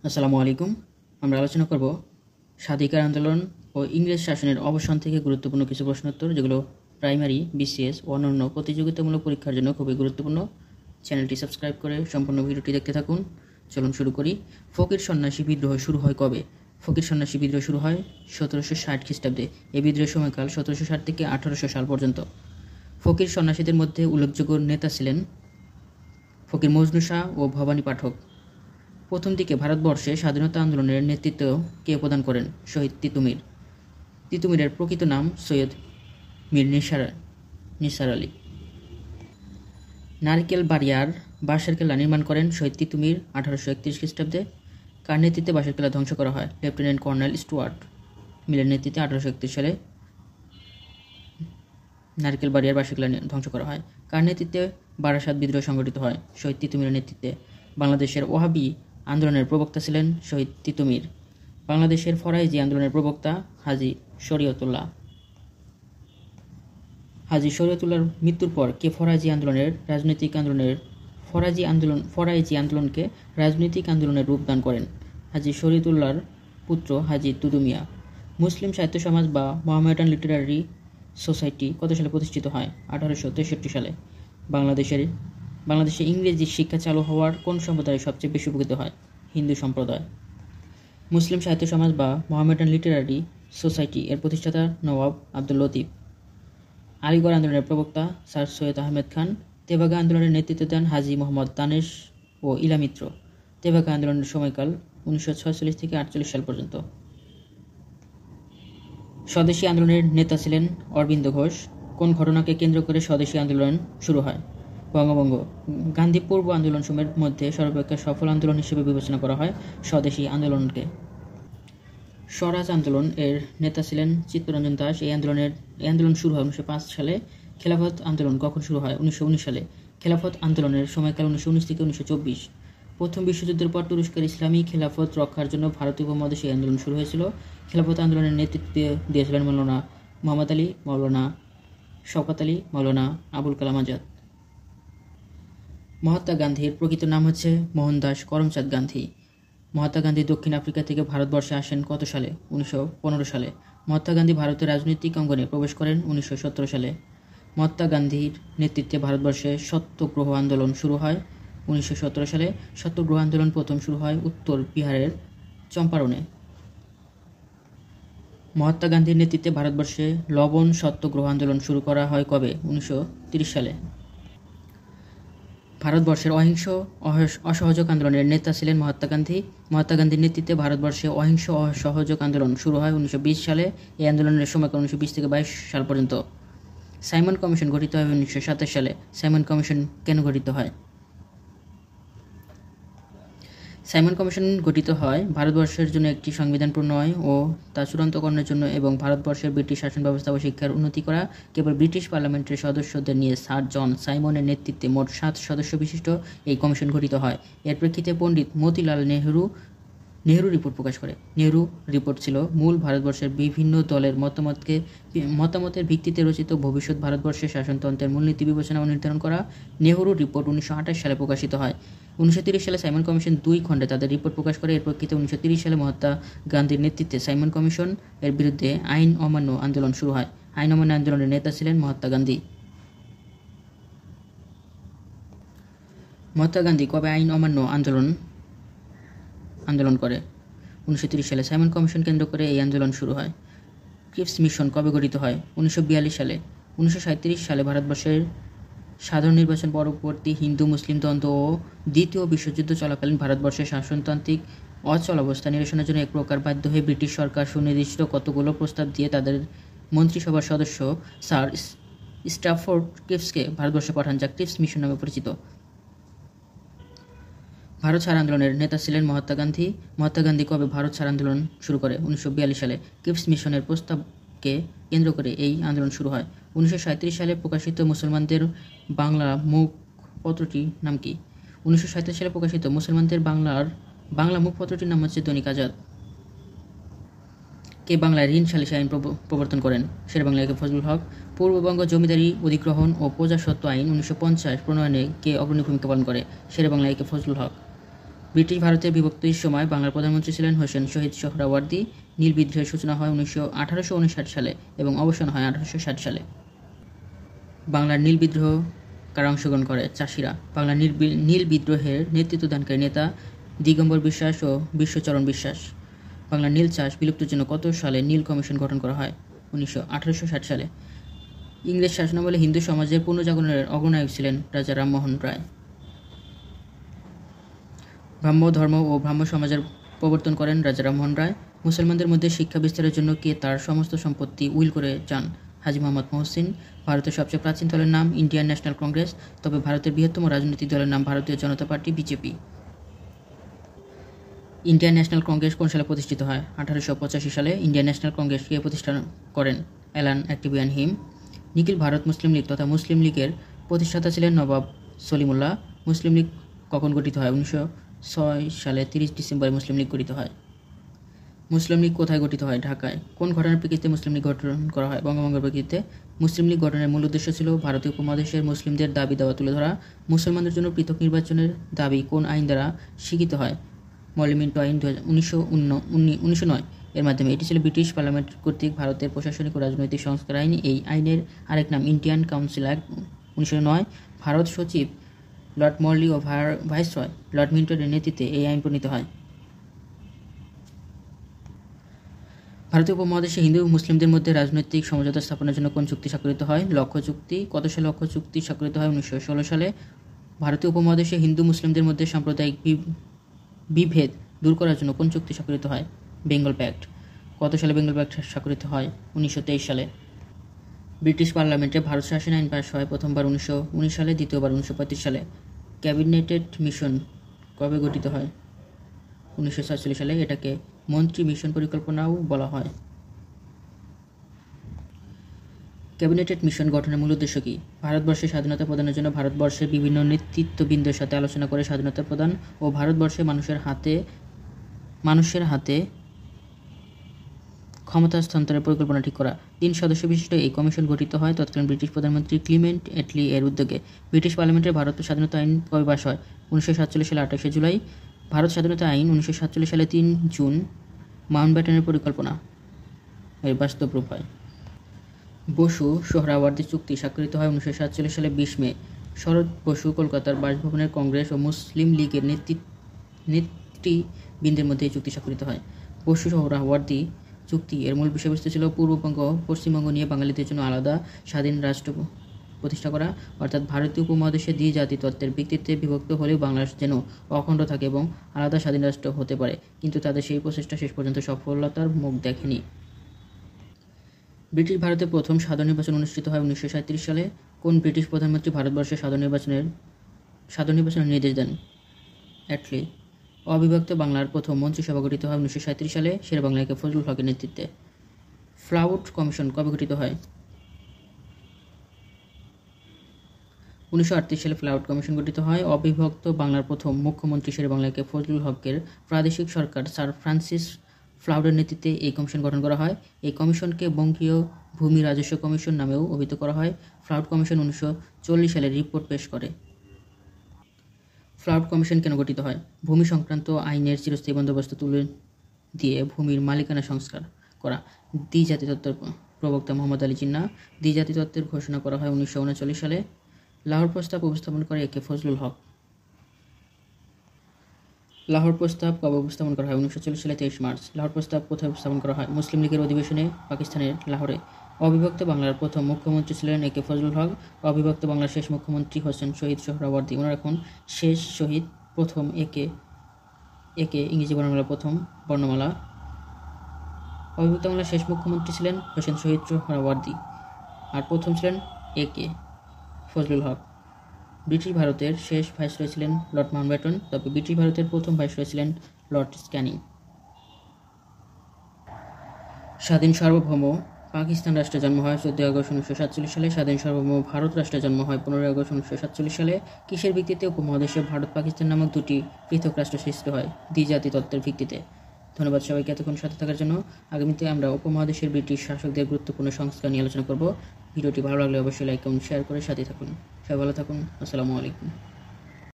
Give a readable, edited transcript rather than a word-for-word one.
আসসালামু আলাইকুম। আমরা আলোচনা করব স্বাধিকার আন্দোলন ও ইংরেজ শাসনের অবসান থেকে গুরুত্বপূর্ণ কিছু প্রশ্নোত্তর, যেগুলো প্রাইমারি, বিসিএস ও অন্যান্য প্রতিযোগিতামূলক পরীক্ষার জন্য খুবই গুরুত্বপূর্ণ। চ্যানেলটি সাবস্ক্রাইব করে সম্পূর্ণ ভিডিওটি দেখতে থাকুন। চলুন শুরু করি। ফকির সন্ন্যাসী বিদ্রোহ শুরু হয় কবে? ফকির সন্ন্যাসী বিদ্রোহ শুরু হয় 1760 খ্রিস্টাব্দে। এই বিদ্রোহের সময়কাল 1760 থেকে 1800 সাল পর্যন্ত। ফকির সন্ন্যাসীদের মধ্যে উল্লেখযোগ্য নেতা ছিলেন ফকির মজনু শাহ ও ভবানী পাঠক। প্রথম দিকে ভারতবর্ষে স্বাধীনতা আন্দোলনের নেতৃত্ব কে প্রদান করেন? শহীদ তিতুমির। তিতুমিরের প্রকৃত নাম সৈয়দ মীর নিসার আলী। নারকেল বাড়িয়ার বাঁশের কেল্লা নির্মাণ করেন শহীদ তিতুমির 1831 খ্রিস্টাব্দে। কার নেতৃত্বে বাঁশের কেল্লা ধ্বংস করা হয়? লেফটেন্যান্ট কর্নেল স্টুয়ার্ট মিলের নেতৃত্বে 1831 সালে নারকেল বাড়িয়ার বাঁশের কেল্লা ধ্বংস করা হয়। কার নেতৃত্বে বারাসাত বিদ্রোহ সংগঠিত হয়? শহীদ তিতুমিরের নেতৃত্বে। বাংলাদেশের ওয়াহাবি আন্দোলনের প্রবক্তা ছিলেন শহীদ তিতুমির। বাংলাদেশের ফরাইজি আন্দোলনের প্রবক্তা হাজী শরীয়তুল্লাহ। হাজী শরীয়তুল্লাহর মৃত্যুর পর কে ফরাইজি আন্দোলনকে রাজনৈতিক আন্দোলনের রূপ দান করেন? হাজী শরীয়তুল্লাহর পুত্র হাজী তুদুমিয়া। মুসলিম সাহিত্য সমাজ বা মোহামেডান লিটারারি সোসাইটি কত সালে প্রতিষ্ঠিত হয়? 1863 সালে। বাংলাদেশে ইংরেজি শিক্ষা চালু হওয়ার কোন সম্প্রদায় সবচেয়ে বেশি উপকৃত হয়? হিন্দু সম্প্রদায়। মুসলিম সাহিত্য সমাজ বা মোহামেডান লিটারারি সোসাইটি এর প্রতিষ্ঠাতা নওয়াব আব্দুল লতিফ। আলিগড় আন্দোলনের প্রবক্তা স্যার সৈয়দ আহমেদ খান। তেভাগা আন্দোলনের নেতৃত্ব দেন হাজী মোহাম্মদ দানেশ ও ইলামিত্র। তেভাগা আন্দোলনের সময়কাল 1946 থেকে 48 সাল পর্যন্ত। স্বদেশী আন্দোলনের নেতা ছিলেন অরবিন্দ ঘোষ। কোন ঘটনাকে কেন্দ্র করে স্বদেশী আন্দোলন শুরু হয়? বঙ্গভঙ্গ। গান্ধী পূর্ব আন্দোলনসমূহের মধ্যে সর্বাপেক্ষা সফল আন্দোলন হিসেবে বিবেচনা করা হয় স্বদেশী আন্দোলনকে। স্বরাজ আন্দোলন এর নেতা ছিলেন চিত্তরঞ্জন দাস। এই আন্দোলন শুরু হয় 1905 সালে। খেলাফত আন্দোলন কখন শুরু হয়? 1919 সালে। খেলাফত আন্দোলনের সময়কাল 1919 থেকে 1924। প্রথম বিশ্বযুদ্ধের পর তুরস্কের ইসলামী খেলাফত রক্ষার জন্য ভারতীয় উপমহাদেশে এই আন্দোলন শুরু হয়েছিল। খেলাফত আন্দোলনের নেতৃত্ব দিয়েছিলেন মৌলানা মোহাম্মদ আলী, মৌলানা শওকত আলী, মৌলানা আবুল কালাম আজাদ। মহাত্মা গান্ধীর প্রকৃত নাম হচ্ছে মোহনদাস করমচাঁদ গান্ধী। মহাত্মা গান্ধী দক্ষিণ আফ্রিকা থেকে ভারতবর্ষে আসেন কত সালে? 1915 সালে। মহাত্মা গান্ধী ভারতের রাজনৈতিক অঙ্গনে প্রবেশ করেন 1917 সালে। মহাত্মা গান্ধীর নেতৃত্বে ভারতবর্ষে সত্যগ্রহ আন্দোলন শুরু হয় 1917 সালে। সত্যগ্রহ আন্দোলন প্রথম শুরু হয় উত্তর বিহারের চম্পারণে। মহাত্মা গান্ধীর নেতৃত্বে ভারতবর্ষে লবণ সত্যগ্রহ আন্দোলন শুরু করা হয় কবে? 1930 সালে। ভারতবর্ষের অসহযোগ আন্দোলনের নেতা ছিলেন মহাত্মা গান্ধী। মহাত্মা গান্ধীর নেতৃত্বে ভারতবর্ষে অসহযোগ আন্দোলন শুরু হয় 1920 সালে। এই আন্দোলনের সময়কাল 1920 থেকে 22 সাল পর্যন্ত। সাইমন কমিশন গঠিত হয় 1927 সালে। সাইমন কমিশন কেন গঠিত হয়? সাইমন কমিশন গঠিত হয় ভারতবর্ষের জন্য একটি সংবিধান প্রণয় ও তা চূড়ান্তকরণের জন্য এবং ভারতবর্ষের ব্রিটিশ শাসন ব্যবস্থা ও শিক্ষার উন্নতি করা। কেবল ব্রিটিশ পার্লামেন্টের সদস্যদের নিয়ে স্যার জন সাইমনের নেতৃত্বে মোট 7 সদস্য বিশিষ্ট এই কমিশন গঠিত হয়। এর প্রেক্ষিতে পণ্ডিত মতিলাল নেহেরু রিপোর্ট প্রকাশ করে। নেহেরু রিপোর্ট ছিল মূল ভারতবর্ষের বিভিন্ন দলের মতামতের ভিত্তিতে রচিত ভবিষ্যৎ ভারতবর্ষের শাসনতন্ত্রের মূলনীতি বিবেচনা ও নির্ধারণ করা। নেহেরু রিপোর্ট 1928 সালে প্রকাশিত হয়। 1930 সালে সাইমন কমিশন 2 খণ্ডে তাদের রিপোর্ট প্রকাশ করে। এর প্রেক্ষিতে 1930 সালে মহাত্মা গান্ধীর নেতৃত্বে সাইমন কমিশন এর বিরুদ্ধে আইন অমান্য আন্দোলন শুরু হয়। আইন অমান্য আন্দোলনের নেতা ছিলেন মহাত্মা গান্ধী। মহাত্মা গান্ধী কবে আইন অমান্য আন্দোলন করে? 1930 সালে। সাইমন কমিশন কেন্দ্র করে এই আন্দোলন শুরু হয়। ক্রিপস মিশন কবে গঠিত হয়? 1942 সালে। 1937 সালে ভারতবর্ষের সাধারণ নির্বাচন পরবর্তী হিন্দু মুসলিম দ্বন্দ্ব ও দ্বিতীয় বিশ্বযুদ্ধ চলাকালীন ভারতবর্ষের শাসনতান্ত্রিক অচলাবস্থা নিরসনের জন্য এক প্রকার বাধ্য হয়ে ব্রিটিশ সরকার সুনির্দিষ্ট কতগুলো প্রস্তাব দিয়ে তাদের মন্ত্রিসভার সদস্য স্যার স্ট্রাফোর্ড ক্রিপসকে ভারতবর্ষে পাঠান, যা ক্রিপস মিশন নামে পরিচিত। ভারত ছাড় আন্দোলনের নেতা ছিলেন মহাত্মা গান্ধী। মহাত্মা গান্ধী কবে ভারত ছাড় আন্দোলন শুরু করে? 1942 সালে। ক্রিপস মিশনের প্রস্তাবকে কেন্দ্র করে এই আন্দোলন শুরু হয়। 1937 সালে প্রকাশিত মুসলমানদের বাংলা মুখপত্রটির নাম কি? 1937 সালে প্রকাশিত মুসলমানদের বাংলা মুখপত্রটির নাম হচ্ছে দৈনিক আজাদ। কে বাংলায় ঋণ সালিসি আইন প্রবর্তন করেন? শেরেবাংলা একে ফজলুল হক। পূর্ববঙ্গ জমিদারি অধিগ্রহণ ও প্রজাস্বত্ব আইন 1950 প্রণয়নে কে অগ্রণী ভূমিকা পালন করে? শেরেবাংলা একে ফজলুল হক। ব্রিটিশ ভারতের বিভক্তির সময় বাংলার প্রধানমন্ত্রী ছিলেন হোসেন শহীদ সোহরাওয়ার্দী। নীল বিদ্রোহের সূচনা হয় 1859 সালে এবং অবসান হয় 1860 সালে। বাংলার নীল বিদ্রোহ কারা অংশগ্রহণ করে? চাষিরা। বাংলার নীল বিদ্রোহের নেতৃত্বদানকারী নেতা দিগম্বর বিশ্বাস ও বিশ্বচরণ বিশ্বাস। বাংলার নীল চাষ বিলুপ্তির জন্য কত সালে নীল কমিশন গঠন করা হয়? 1860 সালে। ইংরেজ শাসনামলে হিন্দু সমাজের পুনর্জাগরণের অগ্রনায়ক ছিলেন রাজা রামমোহন রায়। ব্রাহ্ম ধর্ম ও ব্রাহ্ম সমাজের প্রবর্তন করেন রাজা রামমোহন রায়। মুসলমানদের মধ্যে শিক্ষা বিস্তারের জন্য কে তার সমস্ত সম্পত্তি উইল করে যান? হাজী মোহাম্মদ মহসিন। ভারতের সবচেয়ে প্রাচীন দলের নাম ইন্ডিয়ান ন্যাশনাল কংগ্রেস, তবে ভারতের বৃহত্তম রাজনৈতিক দলের নাম Bharatiya Janata Party BJP. Indian National Congress কোন সালে প্রতিষ্ঠিত হয়? 1885 সালে। ইন্ডিয়ান ন্যাশনাল কংগ্রেস কে প্রতিষ্ঠা করেন? অ্যালান অ্যাক্টিভিয়ান হিম। নিখিল ভারত মুসলিম লীগ তথা মুসলিম লীগের প্রতিষ্ঠাতা ছিলেন নবাব সলিমুল্লাহ। মুসলিম লীগ কখন গঠিত হয়? 1906 সালে 30 ডিসেম্বরে মুসলিম লীগ গঠিত হয়। মুসলিম লীগ কোথায় গঠিত হয়? ঢাকায়। কোন ঘটনার প্রেক্ষিতে মুসলিম লীগ গঠন করা হয়? বঙ্গভঙ্গের প্রেক্ষিতে। মুসলিম লীগ গঠনের মূল উদ্দেশ্য ছিল ভারতীয় উপমহাদেশের মুসলিমদের দাবি দাওয়া তুলে ধরা। মুসলমানদের জন্য পৃথক নির্বাচনের দাবি কোন আইন দ্বারা স্বীকৃত হয়? মর্লিমিন্টো আইন 1909 এর মাধ্যমে। এটি ছিল ব্রিটিশ পার্লামেন্ট কর্তৃক ভারতের প্রশাসনিক ও রাজনৈতিক সংস্কার আইন। এই আইনের আরেক নাম ইন্ডিয়ান কাউন্সিল অ্যাক্ট 1909। ভারত সচিব লর্ড মরলি ও ভাইসরয় লর্ড মিন্টোর নেতৃত্বে এই আইন প্রণীত হয়। ভারতীয় উপমহাদেশে হিন্দু ও মুসলিমদের মধ্যে রাজনৈতিক সমঝোতা স্থাপনের জন্য কোন চুক্তি স্বাক্ষরিত হয়? লক্ষ্য চুক্তি। কত সালে লক্ষ্য চুক্তি স্বাক্ষরিত হয়? 1916 সালে। ভারতীয় উপমহাদেশে হিন্দু মুসলিমদের মধ্যে সাম্প্রদায়িক বিভেদ দূর করার জন্য কোন চুক্তি স্বাক্ষরিত হয়? বেঙ্গল প্যাক্ট। কত সালে বেঙ্গল প্যাক্ট স্বাক্ষরিত হয়? 1923 সালে। ব্রিটিশ পার্লামেন্টে ভারত শাসন আইন পাস হয় প্রথমবার 1919 সালে, দ্বিতীয়বার 1935 সালে। ক্যাবিনেটেড মিশন কবে গঠিত হয়? 1947 সালে। এটাকে মন্ত্রী মিশন পরিকল্পনাও বলা হয়। ক্যাবিনেটেড মিশন গঠনের মূল উদ্দেশ্য কী? ভারতবর্ষে স্বাধীনতা প্রদানের জন্য ভারতবর্ষের বিভিন্ন নেতৃত্ববৃন্দের সাথে আলোচনা করে স্বাধীনতা প্রদান ও ভারতবর্ষে মানুষের হাতে ক্ষমতা হস্তান্তরের পরিকল্পনা ঠিক করা। 3 সদস্য বিশিষ্ট এই কমিশন গঠিত হয় তৎকালীন ব্রিটিশ প্রধানমন্ত্রী ক্লিমেন্ট অ্যাটলি এর উদ্যোগে। ব্রিটিশ পার্লামেন্টের ভারত স্বাধীনতা আইন কবে পাস হয়? 1947 সালে 28 জুলাই। ভারত স্বাধীনতা আইন 1947 সালে 3 জুন মাউন্টব্যাটেনের পরিকল্পনা এর বাস্তব রূপ হয়। বসু সোহরাওয়ার্দী চুক্তি স্বাক্ষরিত হয় 1947 সালে 20 মে। শরৎ বসু কলকাতার বাসভবনের কংগ্রেস ও মুসলিম লীগের নেতৃবৃন্দের মধ্যে এই চুক্তি স্বাক্ষরিত হয়। বসু সোহরাওয়ার্দী চুক্তি এর মূল বিষয়বস্তু ছিল পূর্ববঙ্গ পশ্চিমবঙ্গ নিয়ে বাঙালিদের জন্য আলাদা স্বাধীন রাষ্ট্র প্রতিষ্ঠা করা, অর্থাৎ ভারতীয় উপমহাদেশে দ্বিজাতি তত্ত্বের ভিত্তিতে বিভক্ত হলেও বাংলাদেশ যেন অখণ্ড থাকে এবং আলাদা স্বাধীন রাষ্ট্র হতে পারে, কিন্তু তাদের সেই প্রচেষ্টা শেষ পর্যন্ত সফলতার মুখ দেখেনি। ব্রিটিশ ভারতে প্রথম সাধারণ নির্বাচন অনুষ্ঠিত হয় 1937 সালে। কোন ব্রিটিশ প্রধানমন্ত্রী ভারতবর্ষে সাধারণ নির্বাচনের নির্দেশ দেন? অ্যাটলি। অবিভক্ত বাংলার প্রথম মন্ত্রিসভা গঠিত হয় 1937 সালে শেরেবাংলা একে ফজলুল হকের নেতৃত্বে। ফ্লাউড কমিশন কবে গঠিত হয়? 1938 সালে ফ্লাউড কমিশন গঠিত হয়। অবিভক্ত বাংলার প্রথম মুখ্যমন্ত্রী শেরেবাংলা একে ফজলুল হকের প্রাদেশিক সরকার স্যার ফ্রান্সিস ফ্লাউডের নেতৃত্বে এই কমিশন গঠন করা হয়। এই কমিশনকে বঙ্গীয় ভূমি রাজস্ব কমিশন নামেও অভিহিত করা হয়। ফ্লাউড কমিশন 1940 সালে রিপোর্ট পেশ করে। ফ্লাউড কমিশন কেন গঠিত হয়? ভূমি সংক্রান্ত আইনের চিরস্থায়ী বন্দোবস্ত তুলে দিয়ে ভূমির মালিকানা সংস্কার করা। দ্বিজাতি তত্ত্বের প্রবক্তা মোহাম্মদ আলী জিন্নাহ। দ্বিজাতি তত্ত্বের ঘোষণা করা হয় 1939 সালে। লাহোর প্রস্তাব উপস্থাপন করে একে ফজলুল হক। লাহোর প্রস্তাব কবে উপস্থাপন করা হয়? 1940 সালে 23 মার্চ। লাহোর প্রস্তাব কোথায় উপস্থাপন করা হয়? মুসলিম লীগের অধিবেশনে পাকিস্তানের লাহোরে। অবিভক্ত বাংলার প্রথম মুখ্যমন্ত্রী ছিলেন একে ফজলুল হক। অবিভক্ত বাংলার শেষ মুখ্যমন্ত্রী হোসেন শহীদ সোহরাওয়ার্দী। ওনার এখন শেষ শহীদ। প্রথম একে ইংরেজি বর্ণমালা প্রথম বর্ণমালা। অবিভক্ত বাংলার শেষ মুখ্যমন্ত্রী ছিলেন হোসেন শহীদ সোহরাওয়ার্দী আর প্রথম ছিলেন একে ফজলুল হক। ব্রিটিশ ভারতের শেষ ভাইসরয় ছিলেন লর্ড মাউন্টব্যাটেন, তবে ব্রিটিশ ভারতের প্রথম ভাইসরয় ছিলেন লর্ড ক্যানিং। স্বাধীন সার্বভৌম পাকিস্তান রাষ্ট্রের জন্ম হয় 14 আগস্ট 1947 সালে। স্বাধীন সার্বভৌম ভারত রাষ্ট্রের জন্ম হয় 15 আগস্ট 1947 সালে। কিসের ভিত্তিতে উপমহাদেশে ভারত পাকিস্তান নামক দুটি পৃথক রাষ্ট্র সৃষ্টি হয়? দ্বিজাতি তত্ত্বের ভিত্তিতে। ধন্যবাদ সবাইকে এতক্ষণ সাথে থাকার জন্য। আগামীতে আমরা উপমহাদেশের ব্রিটিশ শাসকদের গুরুত্বপূর্ণ সংস্কার নিয়ে আলোচনা করব। ভিডিওটি ভালো লাগলে অবশ্যই লাইক কমেন্ট শেয়ার করে সাথে থাকুন। সবাই ভালো থাকুন। আসসালামু আলাইকুম।